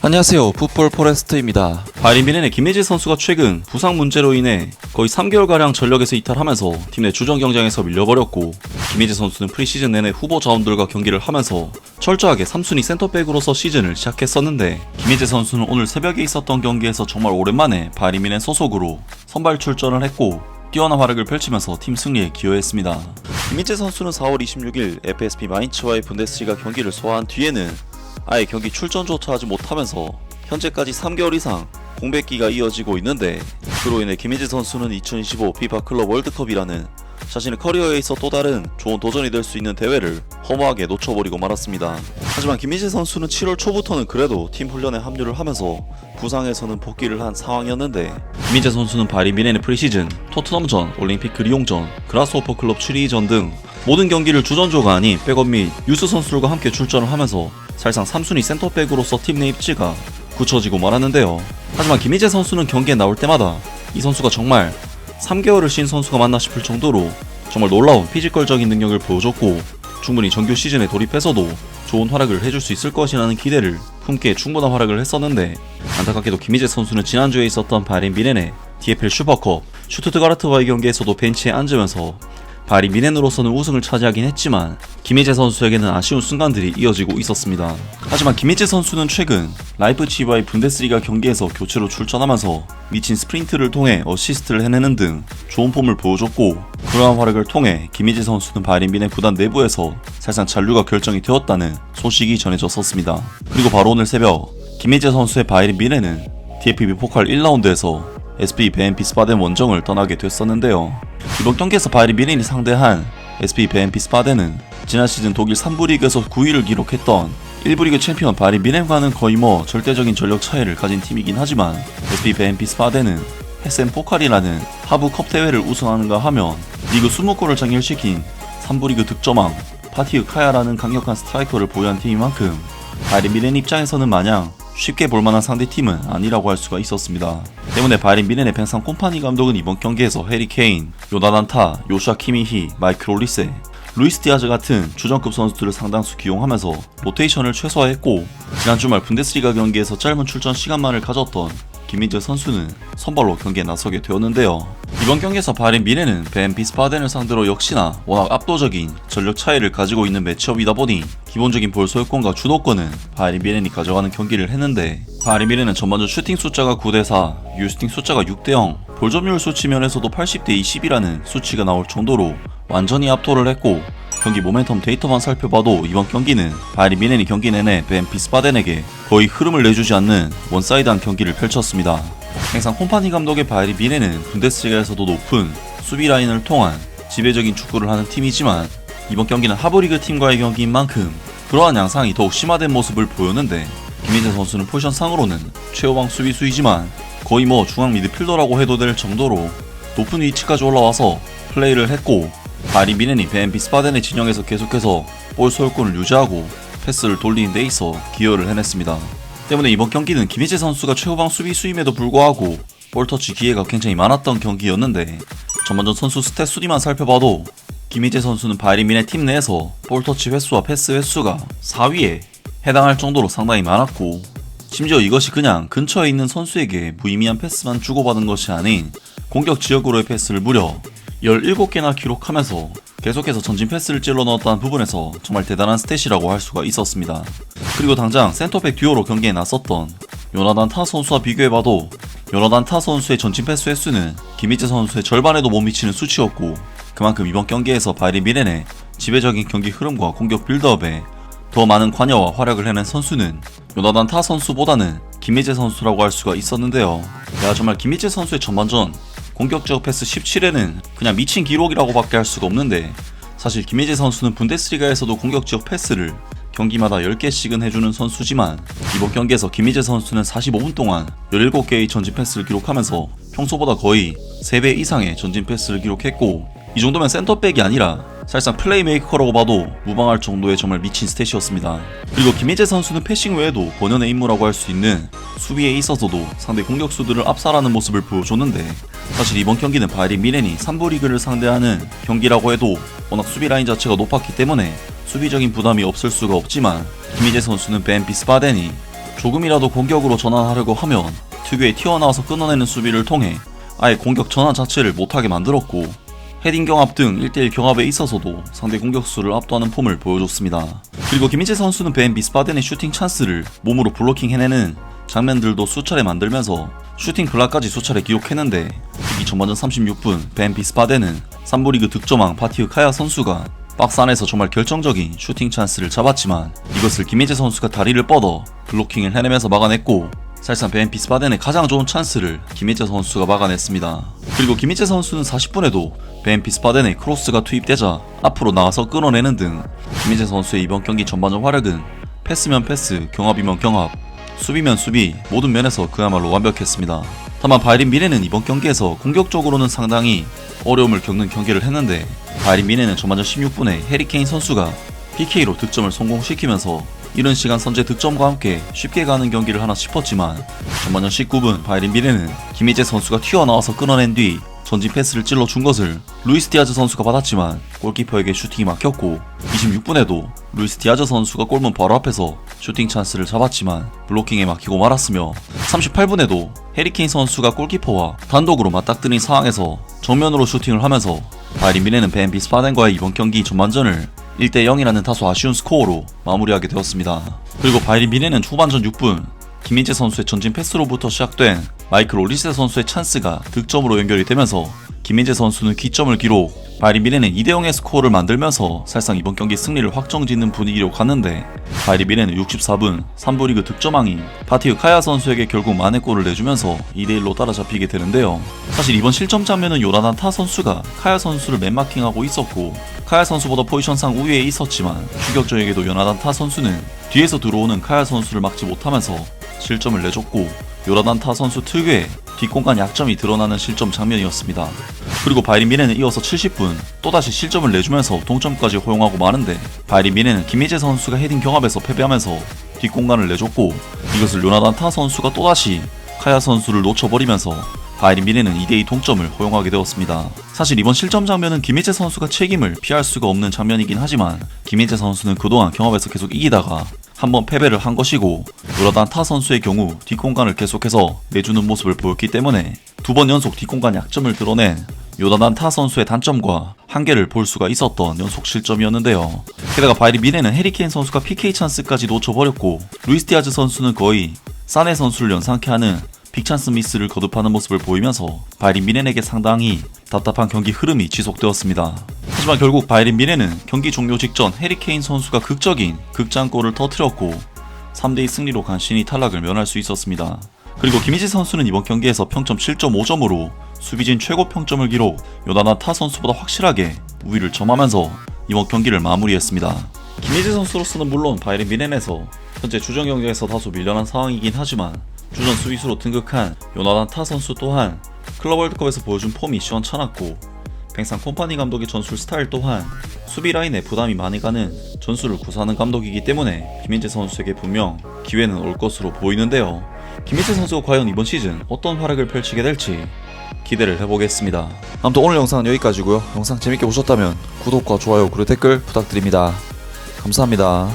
안녕하세요, 풋볼 포레스트입니다. 바이에른 뮌헨의 김민재 선수가 최근 부상 문제로 인해 거의 3개월가량 전력에서 이탈하면서 팀 내 주전 경쟁에서 밀려버렸고, 김민재 선수는 프리시즌 내내 후보 자원들과 경기를 하면서 철저하게 3순위 센터백으로서 시즌을 시작했었는데, 김민재 선수는 오늘 새벽에 있었던 경기에서 정말 오랜만에 바이에른 뮌헨 소속으로 선발 출전을 했고 뛰어난 활약을 펼치면서 팀 승리에 기여했습니다. 김민재 선수는 4월 26일 FSP 마인츠와의 분데스리가 경기를 소화한 뒤에는 아예 경기 출전조차 하지 못하면서 현재까지 3개월 이상 공백기가 이어지고 있는데, 그로 인해 김민재 선수는 2025 피파 클럽 월드컵이라는 자신의 커리어에 있어 또 다른 좋은 도전이 될 수 있는 대회를 허무하게 놓쳐버리고 말았습니다. 하지만 김민재 선수는 7월 초부터는 그래도 팀 훈련에 합류를 하면서 부상에서는 복귀를 한 상황이었는데, 김민재 선수는 바이에른 뮌헨의 프리시즌, 토트넘전, 올림픽 리옹전, 그라스호퍼 클럽 추리전 등 모든 경기를 주전조가 아닌 백업 및 유스 선수들과 함께 출전을 하면서 사실상 3순위 센터백으로서 팀 내 입지가 굳혀지고 말았는데요. 하지만 김민재 선수는 경기에 나올 때마다 이 선수가 정말 3개월을 쉰 선수가 맞나 싶을 정도로 정말 놀라운 피지컬적인 능력을 보여줬고, 충분히 정규 시즌에 돌입해서도 좋은 활약을 해줄 수 있을 것이라는 기대를 품게 충분한 활약을 했었는데, 안타깝게도 김민재 선수는 지난주에 있었던 바이에른 뮌헨의 DFL 슈퍼컵 슈투트가르트와의 경기에서도 벤치에 앉으면서 바이에른 뮌헨으로서는 우승을 차지하긴 했지만 김민재 선수에게는 아쉬운 순간들이 이어지고 있었습니다. 하지만 김민재 선수는 최근 라이프치히와의 분데스리가 경기에서 교체로 출전하면서 미친 스프린트를 통해 어시스트를 해내는 등 좋은 폼을 보여줬고, 그러한 활약을 통해 김민재 선수는 바이에른 뮌헨 구단 내부에서 사실상 잔류가 결정이 되었다는 소식이 전해졌었습니다. 그리고 바로 오늘 새벽 김민재 선수의 바이에른 뮌헨은 DFB 포칼 1라운드에서 SP 베엔피스바덴 원정을 떠나게 됐었는데요. 이번 경기에서 바이에른 뮌헨이 상대한 SP 베엔피스바덴은 지난 시즌 독일 3부 리그에서 9위를 기록했던 1부 리그 챔피언 바이에른 뮌헨과는 거의 절대적인 전력 차이를 가진 팀이긴 하지만, SP 베엔피스바덴은 헤센 포칼이라는 하부 컵 대회를 우승하는가 하면 리그 20골을 장렬시킨 3부 리그 득점왕 파티흐 카야라는 강력한 스트라이커를 보유한 팀인 만큼 바이에른 뮌헨 입장에서는 마냥 쉽게 볼만한 상대팀은 아니라고 할 수가 있었습니다. 때문에 바이에른 뮌헨의 팽상 콤파니 감독은 이번 경기에서 해리 케인, 요나단 타, 요슈아 키미히, 마이클 올리세, 루이스 디아즈 같은 주전급 선수들을 상당수 기용하면서 로테이션을 최소화했고, 지난 주말 분데스리가 경기에서 짧은 출전 시간만을 가졌던 김민재 선수는 선발로 경기에 나서게 되었는데요. 이번 경기에서 바이에른 뮌헨은 베엔피스바덴을 상대로 역시나 워낙 압도적인 전력 차이를 가지고 있는 매치업이다 보니 기본적인 볼 소유권과 주도권은 바이에른 뮌헨이 가져가는 경기를 했는데, 바이에른 뮌헨은 전반전 슈팅 숫자가 9대4, 유스팅 숫자가 6대0, 볼 점유율 수치 면에서도 80대20이라는 수치가 나올 정도로 완전히 압도를 했고, 경기 모멘텀 데이터만 살펴봐도 이번 경기는 바이에른 뮌헨이 경기 내내 베엔피스바덴에게 거의 흐름을 내주지 않는 원사이드한 경기를 펼쳤습니다. 항상 콤파니 감독의 바이에른 뮌헨은 분데스리가에서도 높은 수비 라인을 통한 지배적인 축구를 하는 팀이지만, 이번 경기는 하부리그 팀과의 경기인 만큼 그러한 양상이 더욱 심화된 모습을 보였는데, 김민재 선수는 포지션상으로는 최호방 수비수이지만 거의 중앙 미드필더라고 해도 될 정도로 높은 위치까지 올라와서 플레이를 했고, 바이에른 뮌헨이 베엔피스바덴의 진영에서 계속해서 볼 소유권을 유지하고 패스를 돌리는 데 있어 기여를 해냈습니다. 때문에 이번 경기는 김민재 선수가 최후방 수비수임에도 불구하고 볼터치 기회가 굉장히 많았던 경기였는데, 전반전 선수 스탯 순위만 살펴봐도 김민재 선수는 바이에른 뮌헨 팀 내에서 볼터치 횟수와 패스 횟수가 4위에 해당할 정도로 상당히 많았고, 심지어 이것이 그냥 근처에 있는 선수에게 무의미한 패스만 주고받은 것이 아닌 공격 지역으로의 패스를 무려 17개나 기록하면서 계속해서 전진 패스를 찔러 넣었다는 부분에서 정말 대단한 스탯이라고 할 수가 있었습니다. 그리고 당장 센터백 듀오로 경기에 나섰던 요나단 타 선수와 비교해봐도 요나단 타 선수의 전진 패스 횟수는 김민재 선수의 절반에도 못 미치는 수치였고, 그만큼 이번 경기에서 바이에른 뮌헨의 지배적인 경기 흐름과 공격 빌드업에 더 많은 관여와 활약을 해낸 선수는 요나단 타 선수보다는 김민재 선수라고 할 수가 있었는데요. 정말 김민재 선수의 전반전 공격적 패스 17에는 그냥 미친 기록이라고 밖에 할 수가 없는데, 사실 김민재 선수는 분데스리가에서도 공격적 패스를 경기마다 10개씩은 해주는 선수지만, 이번 경기에서 김민재 선수는 45분 동안 17개의 전진 패스를 기록하면서 평소보다 거의 3배 이상의 전진 패스를 기록했고, 이 정도면 센터백이 아니라 사실상 플레이메이커라고 봐도 무방할 정도의 정말 미친 스탯이었습니다. 그리고 김민재 선수는 패싱 외에도 본연의 임무라고 할 수 있는 수비에 있어서도 상대 공격수들을 압살하는 모습을 보여줬는데, 사실 이번 경기는 바이에른 뮌헨이 3부 리그를 상대하는 경기라고 해도 워낙 수비 라인 자체가 높았기 때문에 수비적인 부담이 없을 수가 없지만, 김민재 선수는 베엔피스바덴이 조금이라도 공격으로 전환하려고 하면 특유의 튀어나와서 끊어내는 수비를 통해 아예 공격 전환 자체를 못하게 만들었고, 헤딩 경합 등 1대1 경합에 있어서도 상대 공격수를 압도하는 폼을 보여줬습니다. 그리고 김민재 선수는 벤 비스바덴의 슈팅 찬스를 몸으로 블로킹 해내는 장면들도 수차례 만들면서 슈팅 블락까지 수차례 기록했는데, 특히 전반전 36분 벤 비스바덴은 3부 리그 득점왕 파티흐 카야 선수가 박스 안에서 정말 결정적인 슈팅 찬스를 잡았지만 이것을 김민재 선수가 다리를 뻗어 블로킹을 해내면서 막아냈고, 사실상 벤 비스바덴의 가장 좋은 찬스를 김민재 선수가 막아냈습니다. 그리고 김민재 선수는 40분에도 벤 비스바덴의 크로스가 투입되자 앞으로 나와서 끊어내는 등 김민재 선수의 이번 경기 전반전 활약은 패스면 패스, 경합이면 경합, 수비면 수비 모든 면에서 그야말로 완벽했습니다. 다만 바이린 미네는 이번 경기에서 공격적으로는 상당히 어려움을 겪는 경기를 했는데, 바이린 미네는 전반전 16분에 해리케인 선수가 PK로 득점을 성공시키면서 이른 시간 선제 득점과 함께 쉽게 가는 경기를 하나 싶었지만, 전반전 19분 바이린 미네는 김희재 선수가 튀어나와서 끊어낸 뒤 전진 패스를 찔러준 것을 루이스 디아즈 선수가 받았지만 골키퍼에게 슈팅이 막혔고, 26분에도 루이스 디아즈 선수가 골문 바로 앞에서 슈팅 찬스를 잡았지만 블로킹에 막히고 말았으며, 38분에도 해리케인 선수가 골키퍼와 단독으로 맞닥뜨린 상황에서 정면으로 슈팅을 하면서 바이린 미네는 벤 비스바덴과의 이번 경기 전반전을 1대0이라는 다소 아쉬운 스코어로 마무리하게 되었습니다. 그리고 바이린 미네는 후반전 6분 김민재 선수의 전진 패스로부터 시작된 마이클 올리세 선수의 찬스가 득점으로 연결이 되면서 김민재 선수는 기점을 기록, 바이린 미네는 2대0의 스코어를 만들면서 사실상 이번 경기 승리를 확정짓는 분위기로 갔는데, 바이린 미네는 64분 3부 리그 득점왕인 파티흐 카야 선수에게 결국 만회골을 내주면서 2대1로 따라잡히게 되는데요. 사실 이번 실점 장면은 요나단 타 선수가 카야 선수를 맨마킹하고 있었고, 카야 선수보다 포지션상 우위에 있었지만 추격전에게도 요나단 타 선수는 뒤에서 들어오는 카야 선수를 막지 못하면서 실점을 내줬고, 요나단 타 선수 특유의 뒷공간 약점이 드러나는 실점 장면이었습니다. 그리고 바이린 미네는 이어서 70분 또다시 실점을 내주면서 동점까지 허용하고 마는데, 바이린 미네는 김희재 선수가 헤딩 경합에서 패배하면서 뒷공간을 내줬고, 이것을 요나단 타 선수가 또다시 카야 선수를 놓쳐버리면서 바이린 미네는 2대2 동점을 허용하게 되었습니다. 사실 이번 실점 장면은 김희재 선수가 책임을 피할 수가 없는 장면이긴 하지만, 김희재 선수는 그동안 경합에서 계속 이기다가 한번 패배를 한 것이고, 요나단 타 선수의 경우 뒷공간을 계속해서 내주는 모습을 보였기 때문에 2번 연속 뒷공간 약점을 드러낸 요나단 타 선수의 단점과 한계를 볼 수가 있었던 연속 실점이었는데요. 게다가 바이린 미네는 해리케인 선수가 PK 찬스까지 놓쳐버렸고, 루이스 디아즈 선수는 거의 사네 선수를 연상케 하는 빅찬스 미스를 거듭하는 모습을 보이면서 바이린 미넨에게 상당히 답답한 경기 흐름이 지속되었습니다. 하지만 결국 바이린 미넨은 경기 종료 직전 해리케인 선수가 극적인 극장골을 터뜨렸고 3대2 승리로 간신히 탈락을 면할 수 있었습니다. 그리고 김희재 선수는 이번 경기에서 평점 7.5점으로 수비진 최고 평점을 기록, 요나단 타 선수보다 확실하게 우위를 점하면서 이번 경기를 마무리했습니다. 김희재 선수로서는 물론 바이린 미넨에서 현재 주전 경기에서 다소 밀려난 상황이긴 하지만, 주전 수비수로 등극한 요나단 타 선수 또한 클럽 월드컵에서 보여준 폼이 시원찮았고, 뱅상 콤파니 감독의 전술 스타일 또한 수비 라인에 부담이 많이 가는 전술을 구사하는 감독이기 때문에 김민재 선수에게 분명 기회는 올 것으로 보이는데요. 김민재 선수가 과연 이번 시즌 어떤 활약을 펼치게 될지 기대를 해보겠습니다. 아무튼 오늘 영상은 여기까지고요. 영상 재밌게 보셨다면 구독과 좋아요 그리고 댓글 부탁드립니다. 감사합니다.